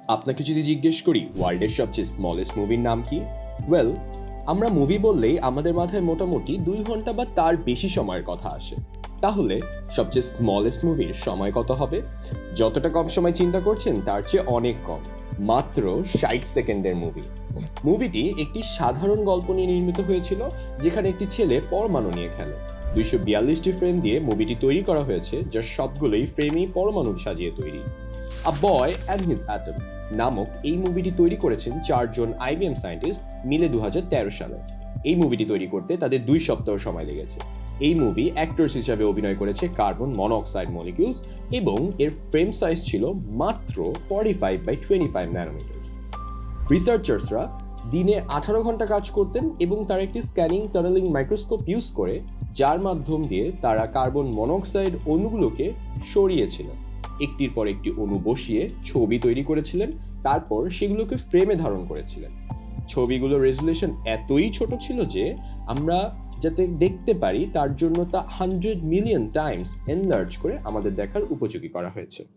আপনাকে যদি জিজ্ঞেস করি ওয়ার্ল্ডের সবচেয়ে স্মলেস্ট মুভির নাম কি? ওয়েল, আমরা মুভি বললেই আমাদের মাথায় মোটামুটি ২ ঘন্টা বা তার বেশি সময়ের কথা আসে। তাহলে সবচেয়ে স্মলেস্ট মুভির সময় কত হবে? যতটা কম সময় চিন্তা করছেন তার চেয়ে অনেক কম। মাত্র ৬০ সেকেন্ডের মুভি। মুভিটি একটি সাধারণ গল্প নিয়ে নির্মিত হয়েছিল, যেখানে একটি ছেলে পরমাণু নিয়ে খেলে। ২৪২টি ফ্রেম দিয়ে মুভিটি তৈরি করা হয়েছে, যার সবগুলোই ফ্রেমেই পরমাণু সাজিয়ে তৈরি। আ বয় অ্যান্ড হিজ অ্যাটম নামক এই মুভিটি তৈরি করেছেন ৪ জন IBM সায়েন্টিস্ট মিলে ২০১৩ সালে। এই মুভিটি তৈরি করতে তাদের ২ সপ্তাহ সময় লেগেছে। এই মুভি অ্যাক্টরস হিসাবে অভিনয় করেছে কার্বন মনোক্সাইড মলিকিউলস এবং এর ফ্রেম সাইজ ছিল মাত্র 45/25 ন্যানোমিটার। রিসার্চার্সরা দিনে ১৮ ঘন্টা কাজ করতেন এবং তারা একটি স্ক্যানিং টানেলিং মাইক্রোস্কোপ ইউজ করে, যার মাধ্যম দিয়ে তারা কার্বন মনোক্সাইড অণুগুলোকে সরিয়েছিলেন। একটির পর একটি অণু বসিয়ে ছবি তৈরি করেছিলেন, তারপর সেগুলোকে ফ্রেমে ধারণ করেছিলেন। ছবিগুলোর রেজুলেশন এতই ছোট ছিল যে আমরা যাতে দেখতে পারি তার জন্য তা 100 মিলিয়ন টাইমস এনলার্জ করে আমাদের দেখার উপযোগী করা হয়েছে।